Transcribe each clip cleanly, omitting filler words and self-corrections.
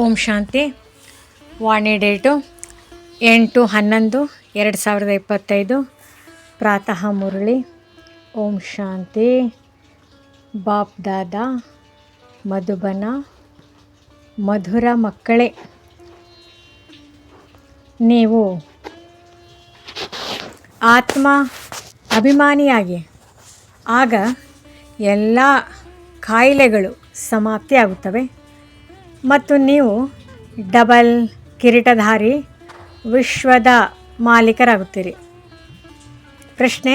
ಓಂ ಶಾಂತಿ. ವಾಣಿ date 8/11/2025. ಪ್ರಾತಃ ಮುರಳಿ. ಓಂ ಶಾಂತಿ. ಬಾಪ್ ದಾದಾ ಮಧುಬನ. ಮಧುರ ಮಕ್ಕಳೇ, ನೀವು ಆತ್ಮ ಅಭಿಮಾನಿಯಾಗಿ ಆಗ ಎಲ್ಲ ಕಾಯಿಲೆಗಳು ಸಮಾಪ್ತಿಯಾಗುತ್ತವೆ ಮತ್ತು ನೀವು ಡಬಲ್ ಕಿರೀಟಧಾರಿ ವಿಶ್ವದ ಮಾಲೀಕರಾಗುತ್ತೀರಿ. ಪ್ರಶ್ನೆ: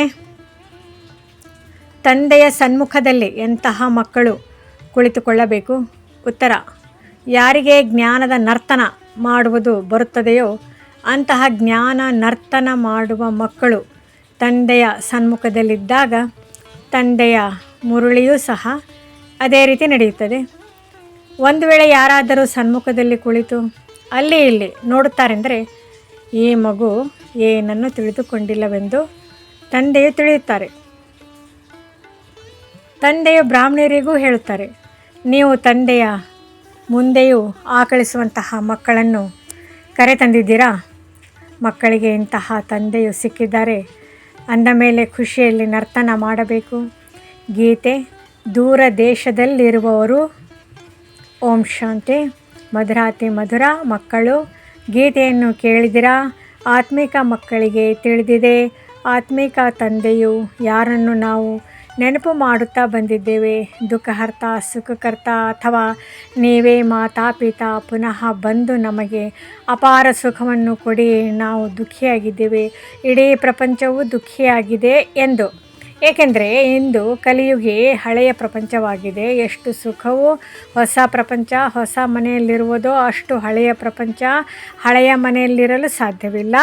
ತಂದೆಯ ಸನ್ಮುಖದಲ್ಲಿ ಎಂತಹ ಮಕ್ಕಳು ಕುಳಿತುಕೊಳ್ಳಬೇಕು? ಉತ್ತರ: ಯಾರಿಗೆ ಜ್ಞಾನದ ನರ್ತನ ಮಾಡುವುದು ಬರುತ್ತದೆಯೋ ಅಂತಹ ಜ್ಞಾನ ನರ್ತನ ಮಾಡುವ ಮಕ್ಕಳು ತಂದೆಯ ಸನ್ಮುಖದಲ್ಲಿದ್ದಾಗ ತಂದೆಯ ಮುರುಳಿಯೂ ಸಹ ಅದೇ ರೀತಿ ನಡೆಯುತ್ತದೆ. ಒಂದು ವೇಳೆ ಯಾರಾದರೂ ಸನ್ಮುಖದಲ್ಲಿ ಕುಳಿತು ಅಲ್ಲಿ ಇಲ್ಲಿ ನೋಡುತ್ತಾರೆಂದರೆ ಈ ಮಗು ಏನನ್ನು ತಿಳಿದುಕೊಂಡಿಲ್ಲವೆಂದು ತಂದೆಯು ತಿಳಿಯುತ್ತಾರೆ. ತಂದೆಯು ಬ್ರಾಹ್ಮಣರಿಗೂ ಹೇಳುತ್ತಾರೆ, ನೀವು ತಂದೆಯ ಮುಂದೆಯೂ ಆಕಳಿಸುವಂತಹ ಮಕ್ಕಳನ್ನು ಕರೆತಂದಿದ್ದೀರಾ? ಮಕ್ಕಳಿಗೆ ಇಂತಹ ತಂದೆಯು ಸಿಕ್ಕಿದ್ದಾರೆ ಅಂದ ಮೇಲೆ ಖುಷಿಯಲ್ಲಿ ನರ್ತನ ಮಾಡಬೇಕು. ಗೀತೆ: ದೂರ ದೇಶದಲ್ಲಿರುವವರು. ಓಂ ಶಾಂತಿ. ಮಧುರಾತಿ ಮಧುರ ಮಕ್ಕಳು, ಗೀತೆಯನ್ನು ಕೇಳಿದಿರಾ? ಆತ್ಮಿಕ ಮಕ್ಕಳಿಗೆ ತಿಳಿದಿದೆ, ಆತ್ಮಿಕ ತಂದೆಯು ಯಾರನ್ನು ನಾವು ನೆನಪು ಮಾಡುತ್ತಾ ಬಂದಿದ್ದೇವೆ. ದುಃಖಹರ್ತ, ಸುಖಕರ್ತ ಅಥವಾ ನೀವೇ ಮಾತಾಪಿತಾ ಪುನಃ ಬಂದು ನಮಗೆ ಅಪಾರ ಸುಖವನ್ನು ಕೊಡಿ. ನಾವು ದುಃಖಿಯಾಗಿದ್ದೇವೆ, ಇಡೀ ಪ್ರಪಂಚವು ದುಃಖಿಯಾಗಿದೆ ಎಂದು. ಏಕೆಂದರೆ ಇಂದು ಕಲಿಯುಗಿ ಹಳೆಯ ಪ್ರಪಂಚವಾಗಿದೆ. ಎಷ್ಟು ಸುಖವು ಹೊಸ ಪ್ರಪಂಚ ಹೊಸ ಮನೆಯಲ್ಲಿರುವುದೋ ಅಷ್ಟು ಹಳೆಯ ಪ್ರಪಂಚ ಹಳೆಯ ಮನೆಯಲ್ಲಿರಲು ಸಾಧ್ಯವಿಲ್ಲ.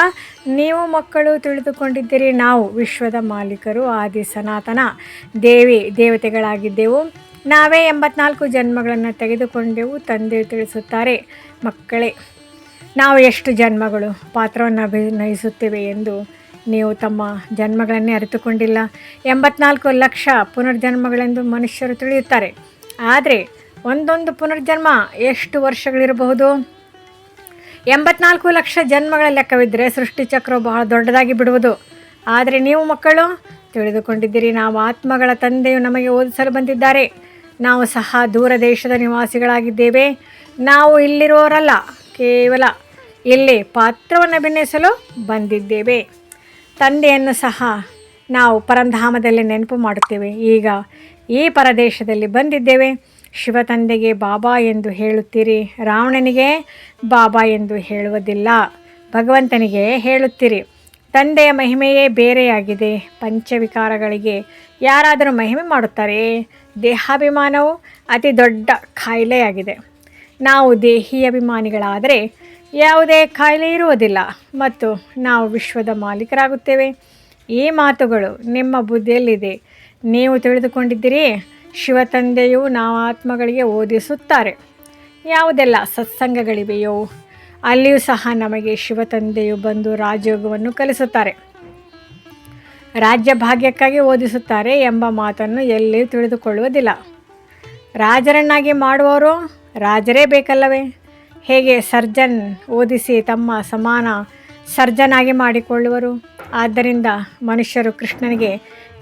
ನೀವು ಮಕ್ಕಳು ತಿಳಿದುಕೊಂಡಿದ್ದೀರಿ, ನಾವು ವಿಶ್ವದ ಮಾಲೀಕರು, ಆದಿ ಸನಾತನ ದೇವಿ ದೇವತೆಗಳಾಗಿದ್ದೆವು. ನಾವೇ 84 ಜನ್ಮಗಳನ್ನು ತೆಗೆದುಕೊಂಡೆವು. ತಂದೆಯು ತಿಳಿಸುತ್ತಾರೆ, ಮಕ್ಕಳೇ, ನಾವು ಎಷ್ಟು ಜನ್ಮಗಳು ಪಾತ್ರವನ್ನು ಅಭಿನಯಿಸುತ್ತೇವೆ ಎಂದು ನೀವು ತಮ್ಮ ಜನ್ಮಗಳನ್ನೇ ಅರಿತುಕೊಂಡಿಲ್ಲ. 84 ಲಕ್ಷ ಪುನರ್ಜನ್ಮಗಳೆಂದು ಮನುಷ್ಯರು ತಿಳಿಯುತ್ತಾರೆ. ಆದರೆ ಒಂದೊಂದು ಪುನರ್ಜನ್ಮ ಎಷ್ಟು ವರ್ಷಗಳಿರಬಹುದು? 84 ಲಕ್ಷ ಜನ್ಮಗಳ ಲೆಕ್ಕವಿದ್ದರೆ ಸೃಷ್ಟಿಚಕ್ರವು ಬಹಳ ದೊಡ್ಡದಾಗಿ ಬಿಡುವುದು. ಆದರೆ ನೀವು ಮಕ್ಕಳು ತಿಳಿದುಕೊಂಡಿದ್ದೀರಿ, ನಾವು ಆತ್ಮಗಳ ತಂದೆಯು ನಮಗೆ ಓದಿಸಲು ಬಂದಿದ್ದಾರೆ. ನಾವು ಸಹ ದೂರ ದೇಶದ ನಿವಾಸಿಗಳಾಗಿದ್ದೇವೆ. ನಾವು ಇಲ್ಲಿರುವವರಲ್ಲ, ಕೇವಲ ಇಲ್ಲಿ ಪಾತ್ರವನ್ನು ಅಭಿನಯಿಸಲು ಬಂದಿದ್ದೇವೆ. ತಂದೆಯನ್ನು ಸಹ ನಾವು ಪರಂಧಾಮದಲ್ಲಿ ನೆನಪು ಮಾಡುತ್ತೇವೆ. ಈಗ ಈ ಪರದೇಶದಲ್ಲಿ ಬಂದಿದ್ದೇವೆ. ಶಿವ ತಂದೆಗೆ ಬಾಬಾ ಎಂದು ಹೇಳುತ್ತೀರಿ, ರಾವಣನಿಗೆ ಬಾಬಾ ಎಂದು ಹೇಳುವುದಿಲ್ಲ, ಭಗವಂತನಿಗೆ ಹೇಳುತ್ತೀರಿ. ತಂದೆಯ ಮಹಿಮೆಯೇ ಬೇರೆಯಾಗಿದೆ. ಪಂಚವಿಕಾರಗಳಿಗೆ ಯಾರಾದರೂ ಮಹಿಮೆ ಮಾಡುತ್ತಾರೆ? ದೇಹಾಭಿಮಾನವು ಅತಿ ದೊಡ್ಡ ಕಾಯಿಲೆಯಾಗಿದೆ. ನಾವು ದೇಹಿ ಅಭಿಮಾನಿಗಳಾದರೆ ಯಾವುದೇ ಕಾಯಿಲೆ ಇರುವುದಿಲ್ಲ ಮತ್ತು ನಾವು ವಿಶ್ವದ ಮಾಲೀಕರಾಗುತ್ತೇವೆ. ಈ ಮಾತುಗಳು ನಿಮ್ಮ ಬುದ್ಧಿಯಲ್ಲಿದೆ, ನೀವು ತಿಳಿದುಕೊಂಡಿದ್ದೀರಿ. ಶಿವ ತಂದೆಯು ನಾವು ಆತ್ಮಗಳಿಗೆ ಓದಿಸುತ್ತಾರೆ. ಯಾವುದೆಲ್ಲ ಸತ್ಸಂಗಗಳಿವೆಯೋ ಅಲ್ಲಿಯೂ ಸಹ ನಮಗೆ ಶಿವ ತಂದೆಯು ಬಂದು ರಾಜಯೋಗವನ್ನು ಕಲಿಸುತ್ತಾರೆ. ರಾಜ್ಯ ಭಾಗ್ಯಕ್ಕಾಗಿ ಓದಿಸುತ್ತಾರೆ ಎಂಬ ಮಾತನ್ನು ಎಲ್ಲಿಯೂ ತಿಳಿದುಕೊಳ್ಳುವುದಿಲ್ಲ. ರಾಜರನ್ನಾಗಿ ಮಾಡುವವರು ರಾಜರೇ ಬೇಕಲ್ಲವೇ? ಹೇಗೆ ಸರ್ಜನ್ ಓದಿಸಿ ತಮ್ಮ ಸಮಾನ ಸರ್ಜನಾಗಿ ಮಾಡಿಕೊಳ್ಳುವರು? ಆದ್ದರಿಂದ ಮನುಷ್ಯರು ಕೃಷ್ಣನಿಗೆ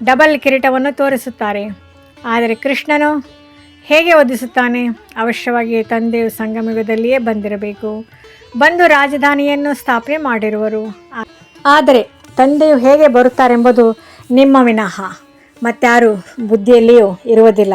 ಡಬಲ್ ಕಿರೀಟವನ್ನು ತೋರಿಸುತ್ತಾರೆ. ಆದರೆ ಕೃಷ್ಣನು ಹೇಗೆ ಓದಿಸುತ್ತಾನೆ? ಅವಶ್ಯವಾಗಿ ತಂದೆಯು ಸಂಗಮಯುಗದಲ್ಲಿಯೇ ಬಂದಿರಬೇಕು, ಬಂದು ರಾಜಧಾನಿಯನ್ನು ಸ್ಥಾಪನೆ ಮಾಡಿರುವರು. ಆದರೆ ತಂದೆಯು ಹೇಗೆ ಬರುತ್ತಾರೆಂಬುದು ನಿಮ್ಮ ವಿನಃ ಮತ್ತಾರು ಬುದ್ಧಿಯಲ್ಲಿಯೂ ಇರುವುದಿಲ್ಲ.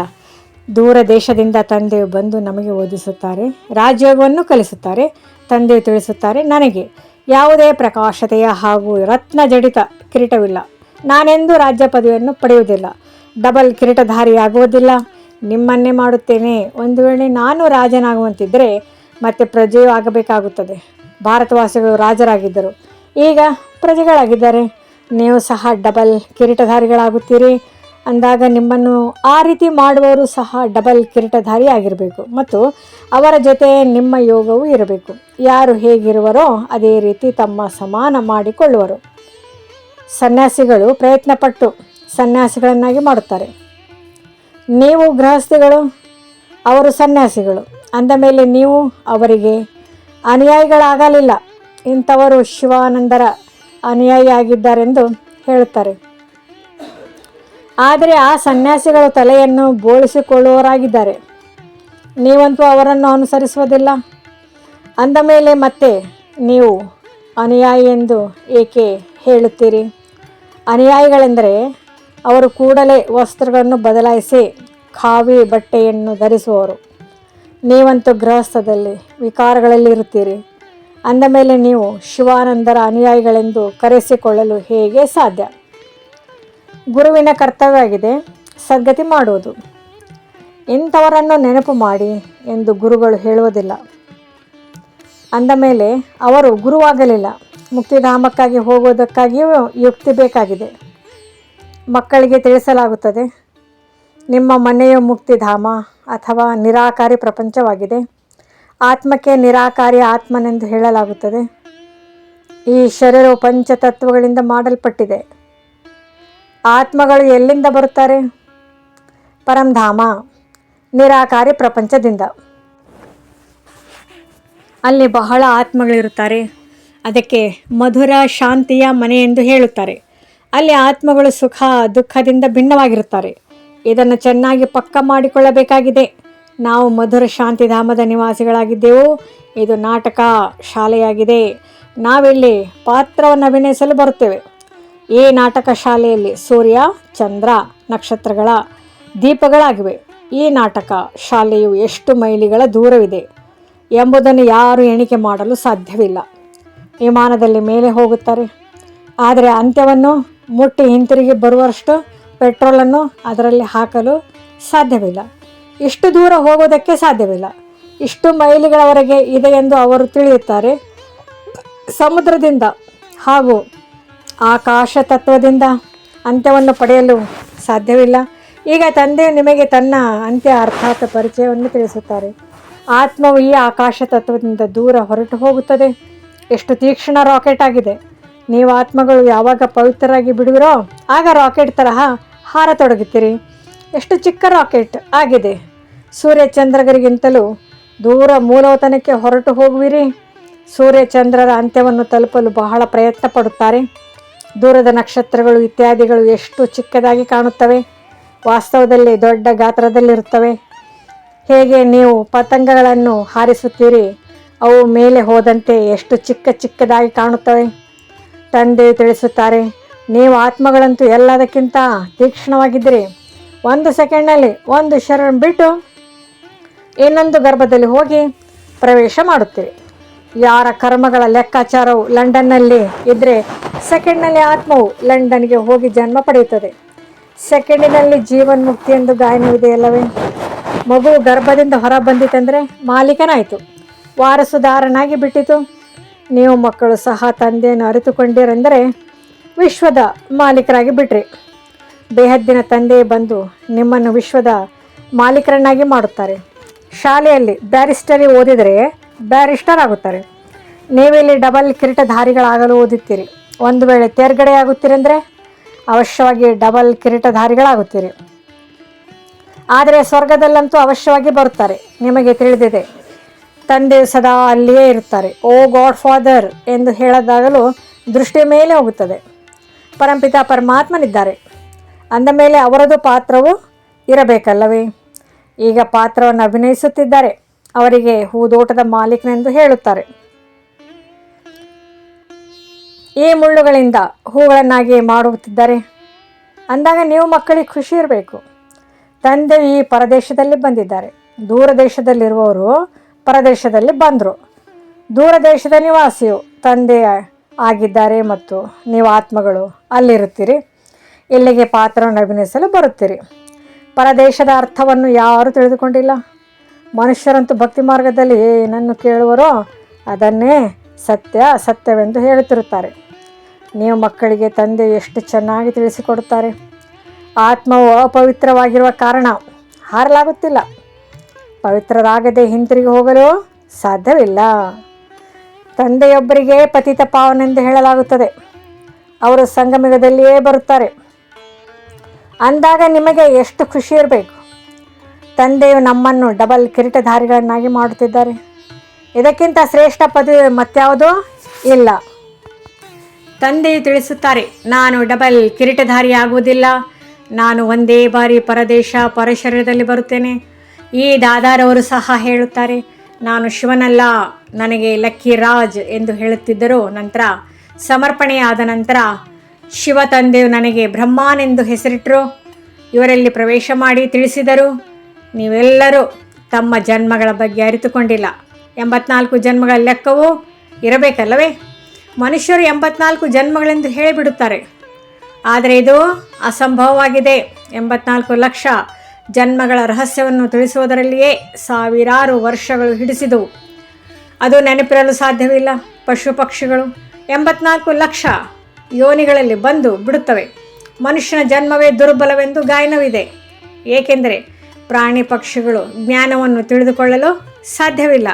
ದೂರ ದೇಶದಿಂದ ತಂದೆಯು ಬಂದು ನಮಗೆ ಓದಿಸುತ್ತಾರೆ, ರಾಜಯೋಗವನ್ನು ಕಲಿಸುತ್ತಾರೆ. ತಂದೆಯು ತಿಳಿಸುತ್ತಾರೆ, ನನಗೆ ಯಾವುದೇ ಪ್ರಕಾಶತೆಯ ಹಾಗೂ ರತ್ನ ಜಡಿತ ಕಿರೀಟವಿಲ್ಲ. ನಾನೆಂದೂ ರಾಜ್ಯ ಪದವಿಯನ್ನು ಪಡೆಯುವುದಿಲ್ಲ, ಡಬಲ್ ಕಿರೀಟಧಾರಿಯಾಗುವುದಿಲ್ಲ. ನಿಮ್ಮನ್ನೇ ಮಾಡುತ್ತೇನೆ. ಒಂದು ವೇಳೆ ನಾನು ರಾಜನಾಗುವಂತಿದ್ದರೆ ಮತ್ತೆ ಪ್ರಜೆಯೂ ಆಗಬೇಕಾಗುತ್ತದೆ. ಭಾರತವಾಸಿಗಳು ರಾಜರಾಗಿದ್ದರು, ಈಗ ಪ್ರಜೆಗಳಾಗಿದ್ದಾರೆ. ನೀವು ಸಹ ಡಬಲ್ ಕಿರೀಟಧಾರಿಗಳಾಗುತ್ತೀರಿ ಅಂದಾಗ ನಿಮ್ಮನ್ನು ಆ ರೀತಿ ಮಾಡುವವರು ಸಹ ಡಬಲ್ ಕಿರೀಟಧಾರಿ ಆಗಿರಬೇಕು ಮತ್ತು ಅವರ ಜೊತೆ ನಿಮ್ಮ ಯೋಗವೂ ಇರಬೇಕು. ಯಾರು ಹೇಗಿರುವರೋ ಅದೇ ರೀತಿ ತಮ್ಮ ಸಮಾನ ಮಾಡಿಕೊಳ್ಳುವರು. ಸನ್ಯಾಸಿಗಳು ಪ್ರಯತ್ನಪಟ್ಟು ಸನ್ಯಾಸಿಗಳನ್ನಾಗಿ ಮಾಡುತ್ತಾರೆ. ನೀವು ಗೃಹಸ್ಥಿಗಳು, ಅವರು ಸನ್ಯಾಸಿಗಳು. ಅಂದ ಮೇಲೆ ನೀವು ಅವರಿಗೆ ಅನುಯಾಯಿಗಳಾಗಲಿಲ್ಲ. ಇಂಥವರು ಶಿವಾನಂದರ ಅನುಯಾಯಿಯಾಗಿದ್ದಾರೆಂದು ಹೇಳುತ್ತಾರೆ. ಆದರೆ ಆ ಸನ್ಯಾಸಿಗಳು ತಲೆಯನ್ನು ಬೋಳಿಸಿಕೊಳ್ಳುವವರಾಗಿದ್ದಾರೆ. ನೀವಂತೂ ಅವರನ್ನು ಅನುಸರಿಸುವುದಿಲ್ಲ. ಅಂದ ಮೇಲೆ ಮತ್ತೆ ನೀವು ಅನುಯಾಯಿ ಎಂದು ಏಕೆ ಹೇಳುತ್ತೀರಿ? ಅನುಯಾಯಿಗಳೆಂದರೆ ಅವರು ಕೂಡಲೇ ವಸ್ತ್ರಗಳನ್ನು ಬದಲಾಯಿಸಿ ಖಾವಿ ಬಟ್ಟೆಯನ್ನು ಧರಿಸುವವರು. ನೀವಂತೂ ಗೃಹಸ್ಥದಲ್ಲಿ ವಿಕಾರಗಳಲ್ಲಿ ಇರುತ್ತೀರಿ. ಅಂದ ಮೇಲೆ ನೀವು ಶಿವಾನಂದರ ಅನುಯಾಯಿಗಳೆಂದು ಕರೆಸಿಕೊಳ್ಳಲು ಹೇಗೆ ಸಾಧ್ಯ? ಗುರುವಿನ ಕರ್ತವ್ಯವಾಗಿದೆ ಸದ್ಗತಿ ಮಾಡುವುದು. ಇಂಥವರನ್ನು ನೆನಪು ಮಾಡಿ ಎಂದು ಗುರುಗಳು ಹೇಳುವುದಿಲ್ಲ. ಅಂದ ಮೇಲೆ ಅವರು ಗುರುವಾಗಲಿಲ್ಲ. ಮುಕ್ತಿಧಾಮಕ್ಕಾಗಿ ಹೋಗುವುದಕ್ಕಾಗಿಯೂ ಯುಕ್ತಿ ಬೇಕಾಗಿದೆ. ಮಕ್ಕಳಿಗೆ ತಿಳಿಸಲಾಗುತ್ತದೆ, ನಿಮ್ಮ ಮನೆಯು ಮುಕ್ತಿಧಾಮ ಅಥವಾ ನಿರಾಕಾರಿ ಪ್ರಪಂಚವಾಗಿದೆ. ಆತ್ಮಕ್ಕೆ ನಿರಾಕಾರಿ ಆತ್ಮನೆಂದು ಹೇಳಲಾಗುತ್ತದೆ. ಈ ಶರೀರವು ಪಂಚತತ್ವಗಳಿಂದ ಮಾಡಲ್ಪಟ್ಟಿದೆ. ಆತ್ಮಗಳು ಎಲ್ಲಿಂದ ಬರುತ್ತಾರೆ? ಪರಂಧಾಮ, ನಿರಾಕಾರಿ ಪ್ರಪಂಚದಿಂದ. ಅಲ್ಲಿ ಬಹಳ ಆತ್ಮಗಳಿರುತ್ತಾರೆ. ಅದಕ್ಕೆ ಮಧುರ ಶಾಂತಿಯ ಮನೆ ಎಂದು ಹೇಳುತ್ತಾರೆ. ಅಲ್ಲಿ ಆತ್ಮಗಳು ಸುಖ ದುಃಖದಿಂದ ಭಿನ್ನವಾಗಿರುತ್ತಾರೆ. ಇದನ್ನು ಚೆನ್ನಾಗಿ ಪಕ್ಕ ಮಾಡಿಕೊಳ್ಳಬೇಕಾಗಿದೆ. ನಾವು ಮಧುರ ಶಾಂತಿಧಾಮದ ನಿವಾಸಿಗಳಾಗಿದ್ದೆವು. ಇದು ನಾಟಕ ಶಾಲೆಯಾಗಿದೆ. ನಾವಿಲ್ಲಿ ಪಾತ್ರವನ್ನು ಅಭಿನಯಿಸಲು ಬರುತ್ತೇವೆ. ಈ ನಾಟಕ ಶಾಲೆಯಲ್ಲಿ ಸೂರ್ಯ, ಚಂದ್ರ, ನಕ್ಷತ್ರಗಳ ದೀಪಗಳಾಗಿವೆ. ಈ ನಾಟಕ ಶಾಲೆಯು ಎಷ್ಟು ಮೈಲಿಗಳ ದೂರವಿದೆ ಎಂಬುದನ್ನು ಯಾರು ಎಣಿಕೆ ಮಾಡಲು ಸಾಧ್ಯವಿಲ್ಲ. ವಿಮಾನದಲ್ಲಿ ಮೇಲೆ ಹೋಗುತ್ತಾರೆ, ಆದರೆ ಅಂತ್ಯವನ್ನು ಮುಟ್ಟಿ ಹಿಂತಿರುಗಿ ಬರುವಷ್ಟು ಪೆಟ್ರೋಲನ್ನು ಅದರಲ್ಲಿ ಹಾಕಲು ಸಾಧ್ಯವಿಲ್ಲ. ಇಷ್ಟು ದೂರ ಹೋಗೋದಕ್ಕೆ ಸಾಧ್ಯವಿಲ್ಲ. ಇಷ್ಟು ಮೈಲಿಗಳವರೆಗೆ ಇದೆ ಎಂದು ಅವರು ತಿಳಿಯುತ್ತಾರೆ. ಸಮುದ್ರದಿಂದ ಹಾಗೂ ಆಕಾಶ ತತ್ವದಿಂದ ಅಂತ್ಯವನ್ನು ಪಡೆಯಲು ಸಾಧ್ಯವಿಲ್ಲ. ಈಗ ತಂದೆಯು ನಿಮಗೆ ತನ್ನ ಅಂತ್ಯ ಅರ್ಥಾತ್ ಪರಿಚಯವನ್ನು ತಿಳಿಸುತ್ತಾರೆ. ಆತ್ಮವು ಈ ಆಕಾಶ ತತ್ವದಿಂದ ದೂರ ಹೊರಟು ಹೋಗುತ್ತದೆ. ಎಷ್ಟು ತೀಕ್ಷ್ಣ ರಾಕೆಟ್ ಆಗಿದೆ. ನೀವು ಆತ್ಮಗಳು ಯಾವಾಗ ಪವಿತ್ರರಾಗಿ ಬಿಡುವಿರೋ ಆಗ ರಾಕೆಟ್ ತರಹ ಹಾರತೊಡಗುತ್ತೀರಿ. ಎಷ್ಟು ಚಿಕ್ಕ ರಾಕೆಟ್ ಆಗಿದೆ. ಸೂರ್ಯಚಂದ್ರರಿಗಿಂತಲೂ ದೂರ ಮೂಲವತನಕ್ಕೆ ಹೊರಟು ಹೋಗುವಿರಿ. ಸೂರ್ಯಚಂದ್ರರ ಅಂತ್ಯವನ್ನು ತಲುಪಲು ಬಹಳ ಪ್ರಯತ್ನ ಪಡುತ್ತಾರೆ. ದೂರದ ನಕ್ಷತ್ರಗಳು ಇತ್ಯಾದಿಗಳು ಎಷ್ಟು ಚಿಕ್ಕದಾಗಿ ಕಾಣುತ್ತವೆ. ವಾಸ್ತವದಲ್ಲಿ ದೊಡ್ಡ ಗಾತ್ರದಲ್ಲಿರುತ್ತವೆ. ಹೇಗೆ ನೀವು ಪತಂಗಗಳನ್ನು ಹಾರಿಸುತ್ತೀರಿ, ಅವು ಮೇಲೆ ಹೋದಂತೆ ಎಷ್ಟು ಚಿಕ್ಕದಾಗಿ ಕಾಣುತ್ತವೆ. ತಂದೆಯು ತಿಳಿಸುತ್ತಾರೆ, ನೀವು ಆತ್ಮಗಳಂತೂ ಎಲ್ಲದಕ್ಕಿಂತ ತೀಕ್ಷ್ಣವಾಗಿದ್ದೀರಿ. 1 ಸೆಕೆಂಡ್ನಲ್ಲಿ ಒಂದು ಶರೀರ ಬಿಟ್ಟು ಇನ್ನೊಂದು ಗರ್ಭದಲ್ಲಿ ಹೋಗಿ ಪ್ರವೇಶ ಮಾಡುತ್ತೀರಿ. ಯಾರ ಕರ್ಮಗಳ ಲೆಕ್ಕಾಚಾರವು ಲಂಡನ್ನಲ್ಲಿ ಇದ್ದರೆ ಸೆಕೆಂಡ್ನಲ್ಲಿ ಆತ್ಮವು ಲಂಡನ್ಗೆ ಹೋಗಿ ಜನ್ಮ ಪಡೆಯುತ್ತದೆ. ಸೆಕೆಂಡಿನಲ್ಲಿ ಜೀವನ್ಮುಕ್ತಿ ಎಂದು ಗಾಯನವಿದೆಯಲ್ಲವೇ? ಮಗು ಗರ್ಭದಿಂದ ಹೊರ ಬಂದಿತೆಂದರೆ ಮಾಲೀಕನಾಯಿತು, ವಾರಸುದಾರನಾಗಿ ಬಿಟ್ಟಿತು. ನೀವು ಮಕ್ಕಳು ಸಹ ತಂದೆಯನ್ನು ಅರಿತುಕೊಂಡಿರೆಂದರೆ ವಿಶ್ವದ ಮಾಲೀಕರಾಗಿ ಬಿಟ್ರಿ. ಬೇಹದ್ದಿನ ತಂದೆ ಬಂದು ನಿಮ್ಮನ್ನು ವಿಶ್ವದ ಮಾಲೀಕರನ್ನಾಗಿ ಮಾಡುತ್ತಾರೆ. ಶಾಲೆಯಲ್ಲಿ ಬ್ಯಾರಿಸ್ಟರಿ ಓದಿದರೆ ಬ್ಯಾರಿಸ್ಟರ್ ಆಗುತ್ತಾರೆ. ನೀವಿಲ್ಲಿ ಡಬಲ್ ಕಿರೀಟಧಾರಿಗಳಾಗಲು ಓದುತ್ತೀರಿ. ಒಂದು ವೇಳೆ ತೇರ್ಗಡೆಯಾಗುತ್ತೀರೆಂದರೆ ಅವಶ್ಯವಾಗಿ ಡಬಲ್ ಕಿರೀಟಧಾರಿಗಳಾಗುತ್ತೀರಿ. ಆದರೆ ಸ್ವರ್ಗದಲ್ಲಂತೂ ಅವಶ್ಯವಾಗಿ ಬರುತ್ತಾರೆ. ನಿಮಗೆ ತಿಳಿದಿದೆ, ತಂದೆಯು ಸದಾ ಅಲ್ಲಿಯೇ ಇರುತ್ತಾರೆ. ಓ ಗಾಡ್ ಫಾದರ್ ಎಂದು ಹೇಳದಾಗಲೂ ದೃಷ್ಟಿ ಮೇಲೆ ಹೋಗುತ್ತದೆ. ಪರಂಪಿತ ಪರಮಾತ್ಮನಿದ್ದಾರೆ. ಅಂದ ಮೇಲೆ ಅವರದು ಪಾತ್ರವು ಇರಬೇಕಲ್ಲವೇ? ಈಗ ಪಾತ್ರವನ್ನು ಅಭಿನಯಿಸುತ್ತಿದ್ದಾರೆ. ಅವರಿಗೆ ಹೂದೋಟದ ಮಾಲೀಕನೆಂದು ಹೇಳುತ್ತಾರೆ. ಈ ಮುಳ್ಳುಗಳಿಂದ ಹೂಗಳನ್ನಾಗಿ ಮಾಡುತ್ತಿದ್ದಾರೆ ಅಂದಾಗ ನೀವು ಮಕ್ಕಳಿಗೆ ಖುಷಿ ಇರಬೇಕು. ತಂದೆ ಈ ಪರದೇಶದಲ್ಲಿ ಬಂದಿದ್ದಾರೆ. ದೂರ ದೇಶದಲ್ಲಿರುವವರು ಪರದೇಶದಲ್ಲಿ ಬಂದರು. ದೂರ ದೇಶದ ನಿವಾಸಿಯು ತಂದೆ ಆಗಿದ್ದಾರೆ ಮತ್ತು ನೀವು ಆತ್ಮಗಳು ಅಲ್ಲಿರುತ್ತೀರಿ. ಇಲ್ಲಿಗೆ ಪಾತ್ರವನ್ನು ಅಭಿನಯಿಸಲು ಬರುತ್ತೀರಿ. ಪರದೇಶದ ಅರ್ಥವನ್ನು ಯಾರೂ ತಿಳಿದುಕೊಂಡಿಲ್ಲ. ಮನುಷ್ಯರಂತೂ ಭಕ್ತಿ ಮಾರ್ಗದಲ್ಲಿ ಏನನ್ನು ಕೇಳುವರೋ ಅದನ್ನೇ ಸತ್ಯವೆಂದು ಹೇಳುತ್ತಿರುತ್ತಾರೆ. ನೀವು ಮಕ್ಕಳಿಗೆ ತಂದೆ ಎಷ್ಟು ಚೆನ್ನಾಗಿ ತಿಳಿಸಿಕೊಡುತ್ತಾರೆ. ಆತ್ಮವು ಅಪವಿತ್ರವಾಗಿರುವ ಕಾರಣ ಹಾರಲಾಗುತ್ತಿಲ್ಲ. ಪವಿತ್ರರಾಗದೆ ಹಿಂತಿರುಗಿ ಹೋಗಲು ಸಾಧ್ಯವಿಲ್ಲ. ತಂದೆಯೊಬ್ಬರಿಗೆ ಪತಿತ ಪಾವನೆಂದು ಹೇಳಲಾಗುತ್ತದೆ. ಅವರು ಸಂಗಮಯುಗದಲ್ಲಿಯೇ ಬರುತ್ತಾರೆ. ಅಂದಾಗ ನಿಮಗೆ ಎಷ್ಟು ಖುಷಿ ಇರಬೇಕು. ತಂದೆಯು ನಮ್ಮನ್ನು ಡಬಲ್ ಕಿರೀಟಧಾರಿಗಳನ್ನಾಗಿ ಮಾಡುತ್ತಿದ್ದಾರೆ. ಇದಕ್ಕಿಂತ ಶ್ರೇಷ್ಠ ಪದವಿ ಮತ್ಯಾವುದೂ ಇಲ್ಲ. ತಂದೆಯು ತಿಳಿಸುತ್ತಾರೆ, ನಾನು ಡಬಲ್ ಕಿರೀಟಧಾರಿಯಾಗುವುದಿಲ್ಲ. ನಾನು ಒಂದೇ ಬಾರಿ ಪರದೇಶ ಪರಶರೀರದಲ್ಲಿ ಬರುತ್ತೇನೆ. ಈ ದಾದಾರವರು ಸಹ ಹೇಳುತ್ತಾರೆ, ನಾನು ಶಿವನಲ್ಲ, ನನಗೆ ಲಕ್ಕಿ ರಾಜ್ ಎಂದು ಹೇಳುತ್ತಿದ್ದರು. ನಂತರ ಸಮರ್ಪಣೆಯಾದ ನಂತರ ಶಿವ ತಂದೆಯು ನನಗೆ ಬ್ರಹ್ಮಾನ್ ಎಂದು ಹೆಸರಿಟ್ಟರು. ಇವರಲ್ಲಿ ಪ್ರವೇಶ ಮಾಡಿ ತಿಳಿಸಿದರು, ನೀವೆಲ್ಲರೂ ತಮ್ಮ ಜನ್ಮಗಳ ಬಗ್ಗೆ ಅರಿತುಕೊಂಡಿಲ್ಲ. 84 ಜನ್ಮಗಳ ಲೆಕ್ಕವೂ ಇರಬೇಕಲ್ಲವೇ? ಮನುಷ್ಯರು 84 ಜನ್ಮಗಳೆಂದು ಹೇಳಿಬಿಡುತ್ತಾರೆ, ಆದರೆ ಇದು ಅಸಂಭವವಾಗಿದೆ. 84 ಲಕ್ಷ ಜನ್ಮಗಳ ರಹಸ್ಯವನ್ನು ತಿಳಿಸುವುದರಲ್ಲಿಯೇ ಸಾವಿರಾರು ವರ್ಷಗಳು ಹಿಡಿಸಿದವು. ಅದು ನೆನಪಿರಲು ಸಾಧ್ಯವಿಲ್ಲ. ಪಶು ಪಕ್ಷಿಗಳು 84 ಲಕ್ಷ ಯೋನಿಗಳಲ್ಲಿ ಬಂದು ಬಿಡುತ್ತವೆ. ಮನುಷ್ಯನ ಜನ್ಮವೇ ದುರ್ಬಲವೆಂದು ಗಾಯನವಿದೆ. ಏಕೆಂದರೆ ಪ್ರಾಣಿ ಪಕ್ಷಿಗಳು ಜ್ಞಾನವನ್ನು ತಿಳಿದುಕೊಳ್ಳಲು ಸಾಧ್ಯವಿಲ್ಲ.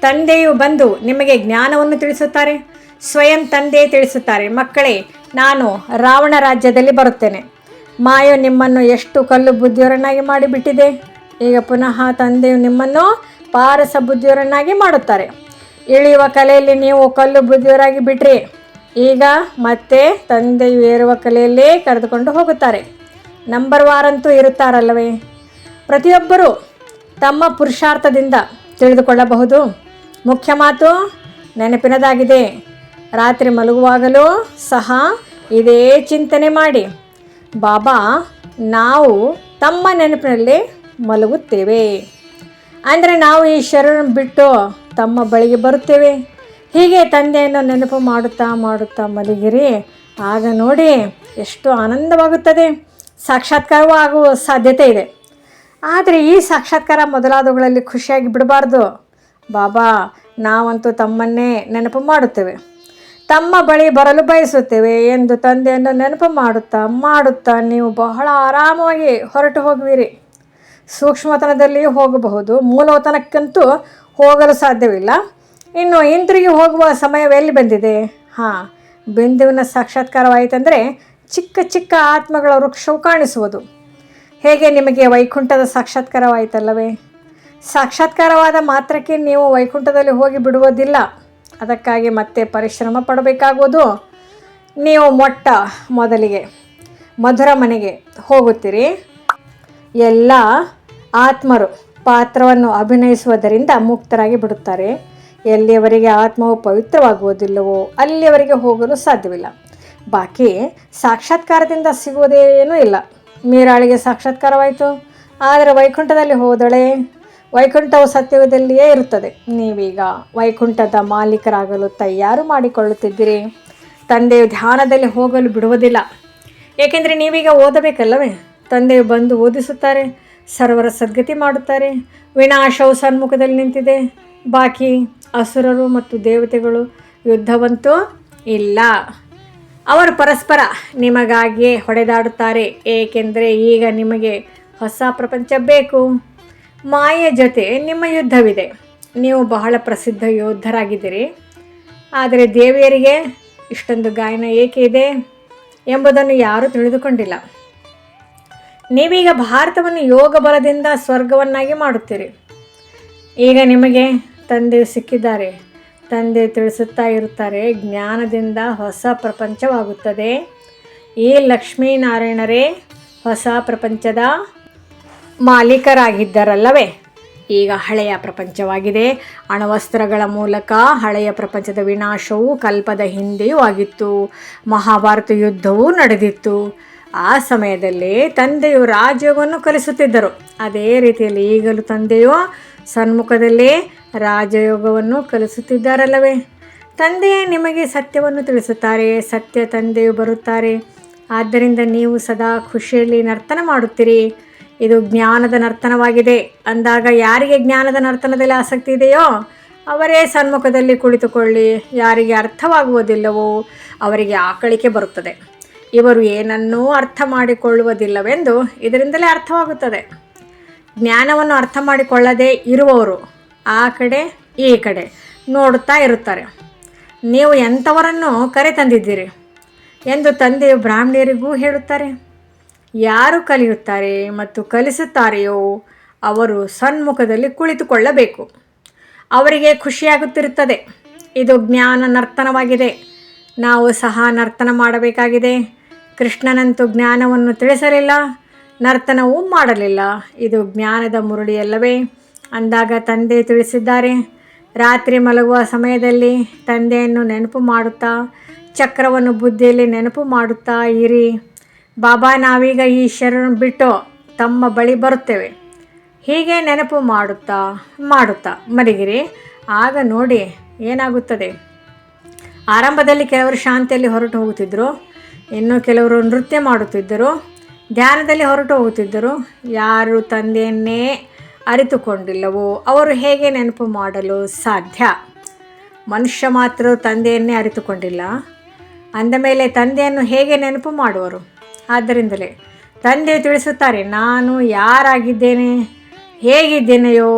ತಂದೆಯು ಬಂದು ನಿಮಗೆ ಜ್ಞಾನವನ್ನು ತಿಳಿಸುತ್ತಾರೆ. ಸ್ವಯಂ ತಂದೆಯೇ ತಿಳಿಸುತ್ತಾರೆ, ಮಕ್ಕಳೇ, ನಾನು ರಾವಣ ರಾಜ್ಯದಲ್ಲಿ ಬರುತ್ತೇನೆ. ಮಾಯು ನಿಮ್ಮನ್ನು ಎಷ್ಟು ಕಲ್ಲು ಬುದ್ಧಿಯವರನ್ನಾಗಿ ಮಾಡಿಬಿಟ್ಟಿದೆ. ಈಗ ಪುನಃ ತಂದೆಯು ನಿಮ್ಮನ್ನು ಪಾರಸ ಬುದ್ಧಿಯವರನ್ನಾಗಿ ಮಾಡುತ್ತಾರೆ. ಇಳಿಯುವ ಕಲೆಯಲ್ಲಿ ನೀವು ಕಲ್ಲು ಬುದ್ಧಿಯವರಾಗಿ ಬಿಟ್ರಿ. ಈಗ ಮತ್ತೆ ತಂದೆಯು ಏರುವ ಕಲೆಯಲ್ಲೇ ಕರೆದುಕೊಂಡು ಹೋಗುತ್ತಾರೆ. ನಂಬರ್ ವಾರಂತೂ ಇರುತ್ತಾರಲ್ಲವೇ? ಪ್ರತಿಯೊಬ್ಬರೂ ತಮ್ಮ ಪುರುಷಾರ್ಥದಿಂದ ತಿಳಿದುಕೊಳ್ಳಬಹುದು. ಮುಖ್ಯ ಮಾತು ನೆನಪಿನದಾಗಿದೆ. ರಾತ್ರಿ ಮಲಗುವಾಗಲೂ ಸಹ ಇದೇ ಚಿಂತನೆ ಮಾಡಿ, ಬಾಬಾ ನಾವು ತಮ್ಮ ನೆನಪಿನಲ್ಲಿ ಮಲಗುತ್ತೇವೆ. ಅಂದರೆ ನಾವು ಈ ಶರೀರ ಬಿಟ್ಟು ತಮ್ಮ ಬಳಿಗೆ ಬರುತ್ತೇವೆ. ಹೀಗೆ ತಂದೆಯನ್ನು ನೆನಪು ಮಾಡುತ್ತಾ ಮಾಡುತ್ತಾ ಮಲಗಿರಿ. ಆಗ ನೋಡಿ ಎಷ್ಟು ಆನಂದವಾಗುತ್ತದೆ. ಸಾಕ್ಷಾತ್ಕಾರವೂ ಆಗುವ ಸಾಧ್ಯತೆ ಇದೆ. ಆದರೆ ಈ ಸಾಕ್ಷಾತ್ಕಾರ ಮೊದಲಾದವುಗಳಲ್ಲಿ ಖುಷಿಯಾಗಿ ಬಿಡಬಾರ್ದು. ಬಾಬಾ ನಾವಂತೂ ತಮ್ಮನ್ನೇ ನೆನಪು ಮಾಡುತ್ತೇವೆ, ತಮ್ಮ ಬಳಿ ಬರಲು ಬಯಸುತ್ತೇವೆ ಎಂದು ತಂದೆಯನ್ನು ನೆನಪು ಮಾಡುತ್ತಾ ಮಾಡುತ್ತಾ ನೀವು ಬಹಳ ಆರಾಮವಾಗಿ ಹೊರಟು ಹೋಗುವಿರಿ. ಸೂಕ್ಷ್ಮತನದಲ್ಲಿಯೂ ಹೋಗಬಹುದು, ಮೂಲವತನಕ್ಕಂತೂ ಹೋಗಲು ಸಾಧ್ಯವಿಲ್ಲ. ಇನ್ನು ಹಿಂತಿರುಗಿ ಹೋಗುವ ಸಮಯವೆಲ್ಲಿ ಬಂದಿದೆ? ಬಿಂದುವಿನ ಸಾಕ್ಷಾತ್ಕಾರವಾಯಿತಂದರೆ ಚಿಕ್ಕ ಚಿಕ್ಕ ಆತ್ಮಗಳ ವೃಕ್ಷವು ಕಾಣಿಸುವುದು. ಹೇಗೆ ನಿಮಗೆ ವೈಕುಂಠದ ಸಾಕ್ಷಾತ್ಕಾರವಾಯಿತಲ್ಲವೇ? ಸಾಕ್ಷಾತ್ಕಾರವಾದ ಮಾತ್ರಕ್ಕೆ ನೀವು ವೈಕುಂಠದಲ್ಲಿ ಹೋಗಿ ಬಿಡುವುದಿಲ್ಲ. ಅದಕ್ಕಾಗಿ ಮತ್ತೆ ಪರಿಶ್ರಮ ಪಡಬೇಕಾಗುವುದು. ನೀವು ಮೊದಲಿಗೆ ಮಧುರ ಮನೆಗೆ ಹೋಗುತ್ತೀರಿ. ಎಲ್ಲ ಆತ್ಮರು ಪಾತ್ರವನ್ನು ಅಭಿನಯಿಸುವುದರಿಂದ ಮುಕ್ತರಾಗಿ ಬಿಡುತ್ತಾರೆ. ಎಲ್ಲಿಯವರೆಗೆ ಆತ್ಮವು ಪವಿತ್ರವಾಗುವುದಿಲ್ಲವೋ ಅಲ್ಲಿಯವರೆಗೆ ಹೋಗಲು ಸಾಧ್ಯವಿಲ್ಲ. ಬಾಕಿ ಸಾಕ್ಷಾತ್ಕಾರದಿಂದ ಸಿಗುವುದೇನೂ ಇಲ್ಲ. ಮೀರಾಳಿಗೆ ಸಾಕ್ಷಾತ್ಕಾರವಾಯಿತು, ಆದರೆ ವೈಕುಂಠದಲ್ಲಿ ಹೋದಳೆ. ವೈಕುಂಠವು ಸತ್ಯಯುಗದಲ್ಲಿಯೇ ಇರುತ್ತದೆ. ನೀವೀಗ ವೈಕುಂಠದ ಮಾಲೀಕರಾಗಲು ತಯಾರು ಮಾಡಿಕೊಳ್ಳುತ್ತಿದ್ದೀರಿ. ತಂದೆಯು ಧ್ಯಾನದಲ್ಲಿ ಹೋಗಲು ಬಿಡುವುದಿಲ್ಲ. ಏಕೆಂದರೆ ನೀವೀಗ ಓದಬೇಕಲ್ಲವೇ? ತಂದೆಯು ಬಂದು ಓದಿಸುತ್ತಾರೆ, ಸರ್ವರ ಸದ್ಗತಿ ಮಾಡುತ್ತಾರೆ. ವಿನಾಶವು ಸನ್ಮುಖದಲ್ಲಿ ನಿಂತಿದೆ. ಬಾಕಿ ಅಸುರರು ಮತ್ತು ದೇವತೆಗಳು ಯುದ್ಧವಂತೂ ಇಲ್ಲ. ಅವರು ಪರಸ್ಪರ ನಿಮಗಾಗಿಯೇ ಹೊಡೆದಾಡುತ್ತಾರೆ. ಏಕೆಂದರೆ ಈಗ ನಿಮಗೆ ಹೊಸ ಪ್ರಪಂಚ ಬೇಕು. ಮಾಯೆಯ ಜೊತೆ ನಿಮ್ಮ ಯುದ್ಧವಿದೆ. ನೀವು ಬಹಳ ಪ್ರಸಿದ್ಧ ಯೋಧರಾಗಿದ್ದೀರಿ. ಆದರೆ ದೇವಿಯರಿಗೆ ಇಷ್ಟೊಂದು ಗಾಯನ ಏಕೆ ಇದೆ ಎಂಬುದನ್ನು ಯಾರೂ ತಿಳಿದುಕೊಂಡಿಲ್ಲ. ನೀವೀಗ ಭಾರತವನ್ನು ಯೋಗ ಬಲದಿಂದ ಸ್ವರ್ಗವನ್ನಾಗಿ ಮಾಡುತ್ತೀರಿ. ಈಗ ನಿಮಗೆ ತಂದೆಯು ಸಿಕ್ಕಿದ್ದಾರೆ. ತಂದೆ ತಿಳಿಸುತ್ತಾ ಇರುತ್ತಾರೆ, ಜ್ಞಾನದಿಂದ ಹೊಸ ಪ್ರಪಂಚವಾಗುತ್ತದೆ. ಈ ಲಕ್ಷ್ಮೀನಾರಾಯಣರೇ ಹೊಸ ಪ್ರಪಂಚದ ಮಾಲೀಕರಾಗಿದ್ದರಲ್ಲವೇ? ಈಗ ಹಳೆಯ ಪ್ರಪಂಚವಾಗಿದೆ. ಅಣುವಸ್ತ್ರಗಳ ಮೂಲಕ ಹಳೆಯ ಪ್ರಪಂಚದ ವಿನಾಶವು ಕಲ್ಪದ ಹಿಂದೆಯೂ ಆಗಿತ್ತು. ಮಹಾಭಾರತ ಯುದ್ಧವೂ ನಡೆದಿತ್ತು. ಆ ಸಮಯದಲ್ಲಿ ತಂದೆಯು ರಾಜಯೋಗವನ್ನು ಕಲಿಸುತ್ತಿದ್ದರು. ಅದೇ ರೀತಿಯಲ್ಲಿ ಈಗಲೂ ತಂದೆಯು ಸನ್ಮುಖದಲ್ಲಿ ರಾಜಯೋಗವನ್ನು ಕಲಿಸುತ್ತಿದ್ದಾರಲ್ಲವೇ? ತಂದೆಯೇ ನಿಮಗೆ ಸತ್ಯವನ್ನು ತಿಳಿಸುತ್ತಾರೆ. ಸತ್ಯ ತಂದೆಯು ಬರುತ್ತಾರೆ. ಆದ್ದರಿಂದ ನೀವು ಸದಾ ಖುಷಿಯಲ್ಲಿ ನರ್ತನ ಮಾಡುತ್ತೀರಿ. ಇದು ಜ್ಞಾನದ ನರ್ತನವಾಗಿದೆ ಅಂದಾಗ ಯಾರಿಗೆ ಜ್ಞಾನದ ನರ್ತನದಲ್ಲಿ ಆಸಕ್ತಿ ಇದೆಯೋ ಅವರೇ ಸನ್ಮುಖದಲ್ಲಿ ಕುಳಿತುಕೊಳ್ಳಿ. ಯಾರಿಗೆ ಅರ್ಥವಾಗುವುದಿಲ್ಲವೋ ಅವರಿಗೆ ಆಕಳಿಕೆ ಬರುತ್ತದೆ. ಇವರು ಏನನ್ನೂ ಅರ್ಥ ಮಾಡಿಕೊಳ್ಳುವುದಿಲ್ಲವೆಂದು ಇದರಿಂದಲೇ ಅರ್ಥವಾಗುತ್ತದೆ. ಜ್ಞಾನವನ್ನು ಅರ್ಥ ಮಾಡಿಕೊಳ್ಳದೇ ಇರುವವರು ಆ ಕಡೆ ಈ ಕಡೆ ನೋಡುತ್ತಾ ಇರುತ್ತಾರೆ. ನೀವು ಎಂಥವರನ್ನು ಕರೆ ತಂದಿದ್ದೀರಿ ಎಂದು ತಂದೆಯು ಬ್ರಾಹ್ಮಣರಿಗೂ ಹೇಳುತ್ತಾರೆ. ಯಾರು ಕಲಿಯುತ್ತಾರೆ ಮತ್ತು ಕಲಿಸುತ್ತಾರೆಯೋ ಅವರು ಸನ್ಮುಖದಲ್ಲಿ ಕುಳಿತುಕೊಳ್ಳಬೇಕು. ಅವರಿಗೆ ಖುಷಿಯಾಗುತ್ತಿರುತ್ತದೆ. ಇದು ಜ್ಞಾನ ನರ್ತನವಾಗಿದೆ. ನಾವು ಸಹ ನರ್ತನ ಮಾಡಬೇಕಾಗಿದೆ. ಕೃಷ್ಣನಂತೂ ಜ್ಞಾನವನ್ನು ತಿಳಿಸಲಿಲ್ಲ, ನರ್ತನವೂ ಮಾಡಲಿಲ್ಲ. ಇದು ಜ್ಞಾನದ ಮುರುಳಿಯಲ್ಲವೇ ಅಂದಾಗ ತಂದೆ ತಿಳಿಸಿದ್ದಾರೆ. ರಾತ್ರಿ ಮಲಗುವ ಸಮಯದಲ್ಲಿ ತಂದೆಯನ್ನು ನೆನಪು ಮಾಡುತ್ತಾ ಚಕ್ರವನ್ನು ಬುದ್ಧಿಯಲ್ಲಿ ನೆನಪು ಮಾಡುತ್ತಾ ಇರಿ. ಬಾಬಾ, ನಾವೀಗ ಈ ಶರೀರವನ್ನು ಬಿಟ್ಟು ತಮ್ಮ ಬಳಿ ಬರುತ್ತೇವೆ. ಹೀಗೆ ನೆನಪು ಮಾಡುತ್ತಾ ಮಲಗಿರಿ. ಆಗ ನೋಡಿ ಏನಾಗುತ್ತದೆ. ಆರಂಭದಲ್ಲಿ ಕೆಲವರು ಶಾಂತಿಯಲ್ಲಿ ಹೊರಟು ಹೋಗುತ್ತಿದ್ದರು, ಇನ್ನು ಕೆಲವರು ನೃತ್ಯ ಮಾಡುತ್ತಿದ್ದರು, ಧ್ಯಾನದಲ್ಲಿ ಹೊರಟು ಹೋಗುತ್ತಿದ್ದರು. ಯಾರು ತಂದೆಯನ್ನೇ ಅರಿತುಕೊಂಡಿಲ್ಲವೋ ಅವರು ಹೇಗೆ ನೆನಪು ಮಾಡಲು ಸಾಧ್ಯ? ಮನುಷ್ಯ ಮಾತ್ರ ತಂದೆಯನ್ನೇ ಅರಿತುಕೊಂಡಿಲ್ಲ ಅಂದಮೇಲೆ ತಂದೆಯನ್ನು ಹೇಗೆ ನೆನಪು ಮಾಡುವರು? ಆದ್ದರಿಂದಲೇ ತಂದೆ ತಿಳಿಸುತ್ತಾರೆ, ನಾನು ಯಾರಾಗಿದ್ದೇನೆ, ಹೇಗಿದ್ದೇನೆಯೋ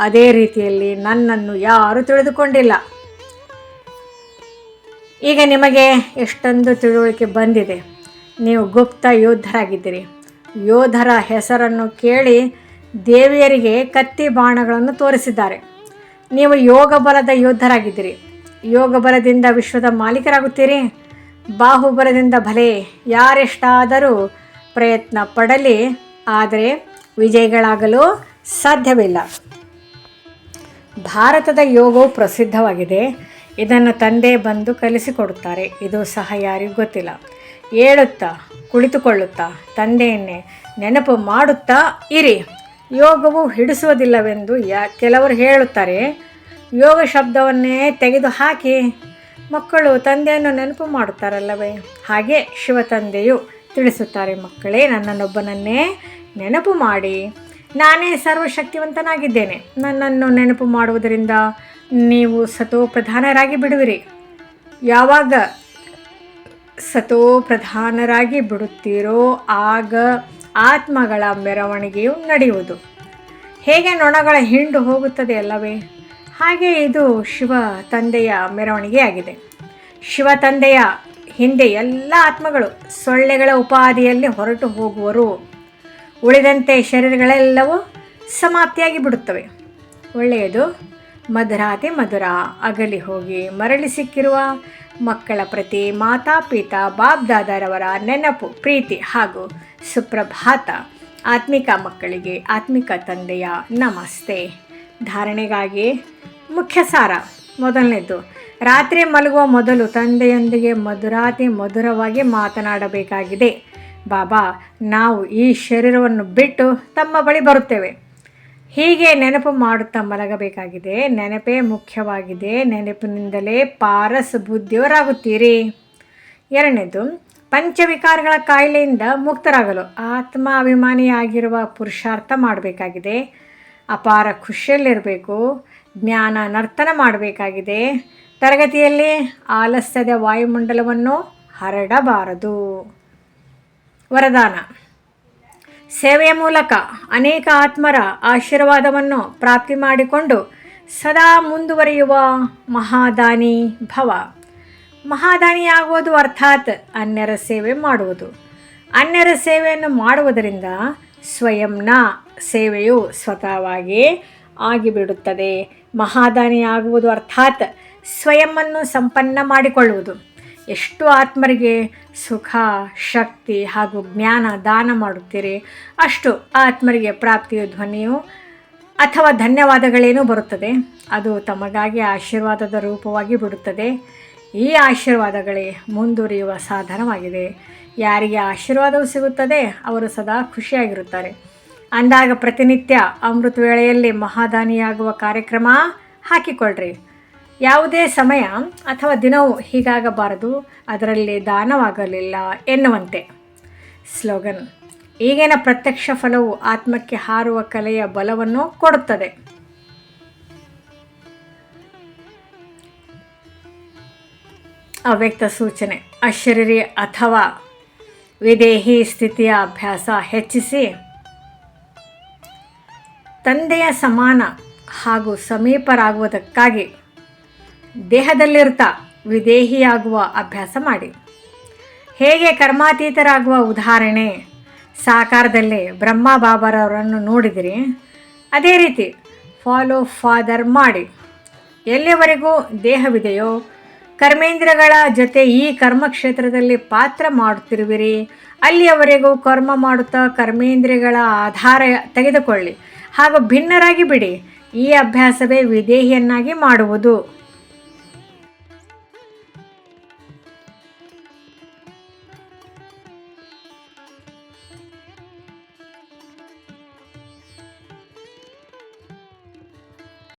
ಅದೇ ರೀತಿಯಲ್ಲಿ ನನ್ನನ್ನು ಯಾರೂ ತಿಳಿದುಕೊಂಡಿಲ್ಲ. ಈಗ ನಿಮಗೆ ಎಷ್ಟೊಂದು ತಿಳುವಳಿಕೆ ಬಂದಿದೆ. ನೀವು ಗುಪ್ತ ಯೋಧರಾಗಿದ್ದೀರಿ. ಯೋಧರ ಹೆಸರನ್ನು ಕೇಳಿ ದೇವಿಯರಿಗೆ ಕತ್ತಿ ಬಾಣಗಳನ್ನು ತೋರಿಸಿದ್ದಾರೆ. ನೀವು ಯೋಗ ಬಲದ ಯೋಧರಾಗಿದ್ದೀರಿ. ಯೋಗ ಬಲದಿಂದ ವಿಶ್ವದ ಮಾಲೀಕರಾಗುತ್ತೀರಿ. ಬಾಹುಬಲದಿಂದ ಭಲೆ ಯಾರೆಷ್ಟಾದರೂ ಪ್ರಯತ್ನ ಪಡಲಿ, ಆದರೆ ವಿಜಯಿಗಳಾಗಲು ಸಾಧ್ಯವಿಲ್ಲ. ಭಾರತದ ಯೋಗವು ಪ್ರಸಿದ್ಧವಾಗಿದೆ. ಇದನ್ನು ತಂದೆ ಬಂದು ಕಲಿಸಿಕೊಡುತ್ತಾರೆ. ಇದು ಸಹ ಯಾರಿಗೂ ಗೊತ್ತಿಲ್ಲ. ಏಳುತ್ತಾ ಕುಳಿತುಕೊಳ್ಳುತ್ತಾ ತಂದೆಯನ್ನೇ ನೆನಪು ಮಾಡುತ್ತಾ ಇರಿ. ಯೋಗವು ಹಿಡಿಸುವುದಿಲ್ಲವೆಂದು ಕೆಲವರು ಹೇಳುತ್ತಾರೆ. ಯೋಗ ಶಬ್ದವನ್ನೇ ತೆಗೆದು ಹಾಕಿ. ಮಕ್ಕಳು ತಂದೆಯನ್ನು ನೆನಪು ಮಾಡುತ್ತಾರಲ್ಲವೇ? ಹಾಗೆ ಶಿವ ತಂದೆಯು ತಿಳಿಸುತ್ತಾರೆ, ಮಕ್ಕಳೇ, ನನ್ನನ್ನೊಬ್ಬನನ್ನೇ ನೆನಪು ಮಾಡಿ. ನಾನೇ ಸರ್ವಶಕ್ತಿವಂತನಾಗಿದ್ದೇನೆ. ನನ್ನನ್ನು ನೆನಪು ಮಾಡುವುದರಿಂದ ನೀವು ಸತೋಪ್ರಧಾನರಾಗಿ ಬಿಡುವಿರಿ. ಯಾವಾಗ ಸತೋಪ್ರಧಾನರಾಗಿ ಬಿಡುತ್ತೀರೋ ಆಗ ಆತ್ಮಗಳ ಮೆರವಣಿಗೆಯು ನಡೆಯುವುದು. ಹೇಗೆ ನೊಣಗಳ ಹಿಂಡು ಹೋಗುತ್ತದೆ ಅಲ್ಲವೇ? ಹಾಗೆ ಇದು ಶಿವ ತಂದೆಯ ಮೆರವಣಿಗೆಯಾಗಿದೆ. ಶಿವ ತಂದೆಯ ಹಿಂದೆ ಎಲ್ಲ ಆತ್ಮಗಳು ಸೊಳ್ಳೆಗಳ ಉಪಾಧಿಯಲ್ಲಿ ಹೊರಟು ಹೋಗುವರು. ಉಳಿದಂತೆ ಶರೀರಗಳೆಲ್ಲವೂ ಸಮಾಪ್ತಿಯಾಗಿ ಬಿಡುತ್ತವೆ. ಒಳ್ಳೆಯದು. ಮಧುರಾತಿ ಮಧುರ ಅಗಲಿ ಹೋಗಿ ಮರಳಿ ಸಿಕ್ಕಿರುವ ಮಕ್ಕಳ ಪ್ರತಿ ಮಾತಾಪಿತಾ ಬಾಬ್ದಾದರವರ ನೆನಪು, ಪ್ರೀತಿ ಹಾಗೂ ಸುಪ್ರಭಾತ. ಆತ್ಮಿಕ ಮಕ್ಕಳಿಗೆ ಆತ್ಮಿಕ ತಂದೆಯ ನಮಸ್ತೆ. ಧಾರಣೆಗಾಗಿ ಮುಖ್ಯ ಸಾರ. ಮೊದಲನೇದು, ರಾತ್ರಿ ಮಲಗುವ ಮೊದಲು ತಂದೆಯೊಂದಿಗೆ ಮಧುರಾತಿ ಮಧುರವಾಗಿ ಮಾತನಾಡಬೇಕಾಗಿದೆ. ಬಾಬಾ, ನಾವು ಈ ಶರೀರವನ್ನು ಬಿಟ್ಟು ತಮ್ಮ ಬಳಿ ಬರುತ್ತೇವೆ. ಹೀಗೆ ನೆನಪು ಮಾಡುತ್ತಾ ಮಲಗಬೇಕಾಗಿದೆ. ನೆನಪೇ ಮುಖ್ಯವಾಗಿದೆ. ನೆನಪಿನಿಂದಲೇ ಪಾರಸ್ ಬುದ್ಧಿಯವರಾಗುತ್ತೀರಿ. ಎರಡನೇದು, ಪಂಚವಿಕಾರಗಳ ಕಾಯಿಲೆಯಿಂದ ಮುಕ್ತರಾಗಲು ಆತ್ಮಾಭಿಮಾನಿಯಾಗಿರುವ ಪುರುಷಾರ್ಥ ಮಾಡಬೇಕಾಗಿದೆ. ಅಪಾರ ಖುಷಿಯಲ್ಲಿರಬೇಕು. ಜ್ಞಾನ ನರ್ತನ ಮಾಡಬೇಕಾಗಿದೆ. ತರಗತಿಯಲ್ಲಿ ಆಲಸ್ಯದ ವಾಯುಮಂಡಲವನ್ನು ಹರಡಬಾರದು. ವರದಾನ: ಸೇವೆಯ ಮೂಲಕ ಅನೇಕ ಆತ್ಮರ ಆಶೀರ್ವಾದವನ್ನು ಪ್ರಾಪ್ತಿ ಮಾಡಿಕೊಂಡು ಸದಾ ಮುಂದುವರಿಯುವ ಮಹಾದಾನಿ ಭವ. ಮಹಾದಾನಿಯಾಗುವುದು ಅರ್ಥಾತ್ ಅನ್ಯರ ಸೇವೆ ಮಾಡುವುದು. ಅನ್ಯರ ಸೇವೆಯನ್ನು ಮಾಡುವುದರಿಂದ ಸ್ವಯಂನ ಸೇವೆಯು ಸ್ವತಃವಾಗಿ ಆಗಿಬಿಡುತ್ತದೆ. ಮಹಾದಾನಿಯಾಗುವುದು ಅರ್ಥಾತ್ ಸ್ವಯಂವನ್ನು ಸಂಪನ್ನ ಮಾಡಿಕೊಳ್ಳುವುದು. ಎಷ್ಟು ಆತ್ಮರಿಗೆ ಸುಖ, ಶಕ್ತಿ ಹಾಗೂ ಜ್ಞಾನ ದಾನ ಮಾಡುತ್ತೀರಿ, ಅಷ್ಟು ಆತ್ಮರಿಗೆ ಪ್ರಾಪ್ತಿಯ ಧ್ವನಿಯು ಅಥವಾ ಧನ್ಯವಾದಗಳೇನೂ ಬರುತ್ತದೆ. ಅದು ತಮಗಾಗಿ ಆಶೀರ್ವಾದದ ರೂಪವಾಗಿ ಬಿಡುತ್ತದೆ. ಈ ಆಶೀರ್ವಾದಗಳೇ ಮುಂದುವರಿಯುವ ಸಾಧನವಾಗಿದೆ. ಯಾರಿಗೆ ಆಶೀರ್ವಾದವು ಸಿಗುತ್ತದೆ ಅವರು ಸದಾ ಖುಷಿಯಾಗಿರುತ್ತಾರೆ. ಅಂದಾಗ ಪ್ರತಿನಿತ್ಯ ಅಮೃತ ವೇಳೆಯಲ್ಲಿ ಮಹಾದಾನಿಯಾಗುವ ಕಾರ್ಯಕ್ರಮ ಹಾಕಿಕೊಳ್ಳ್ರಿ. ಯಾವುದೇ ಸಮಯ ಅಥವಾ ದಿನವೂ ಹೀಗಾಗಬಾರದು, ಅದರಲ್ಲಿ ದಾನವಾಗಲಿಲ್ಲ ಎನ್ನುವಂತೆ. ಸ್ಲೋಗನ್: ಈಗಿನ ಪ್ರತ್ಯಕ್ಷ ಫಲವು ಆತ್ಮಕ್ಕೆ ಹಾರುವ ಕಲೆಯ ಬಲವನ್ನು ಕೊಡುತ್ತದೆ. ಅವ್ಯಕ್ತ ಸೂಚನೆ: ಅಶರೀರಿ ಅಥವಾ ವಿದೇಹಿ ಸ್ಥಿತಿಯ ಅಭ್ಯಾಸ ಹೆಚ್ಚಿಸಿ ತಂದೆಯ ಸಮಾನ ಹಾಗೂ ಸಮೀಪರಾಗುವುದಕ್ಕಾಗಿ ದೇಹದಲ್ಲಿರ್ತಾ ವಿದೇಹಿಯಾಗುವ ಅಭ್ಯಾಸ ಮಾಡಿ. ಹೇಗೆ ಕರ್ಮಾತೀತರಾಗುವ ಉದಾಹರಣೆ ಸಾಕಾರದಲ್ಲಿ ಬ್ರಹ್ಮ ಬಾಬಾರವರನ್ನು ನೋಡಿದಿರಿ. ಅದೇ ರೀತಿ ಫಾಲೋ ಫಾದರ್ ಮಾಡಿ. ಎಲ್ಲಿಯವರೆಗೂ ದೇಹವಿದೆಯೋ ಕರ್ಮೇಂದ್ರಗಳ ಜೊತೆ ಈ ಕರ್ಮಕ್ಷೇತ್ರದಲ್ಲಿ ಪಾತ್ರ ಮಾಡುತ್ತಿರುವಿರಿ, ಅಲ್ಲಿಯವರೆಗೂ ಕರ್ಮ ಮಾಡುತ್ತಾ ಕರ್ಮೇಂದ್ರಿಯಗಳ ಆಧಾರ ತೆಗೆದುಕೊಳ್ಳಿ ಹಾಗೂ ಭಿನ್ನರಾಗಿ ಬಿಡಿ. ಈ ಅಭ್ಯಾಸವೇ ವಿದೇಹಿಯನ್ನಾಗಿ ಮಾಡುವುದು.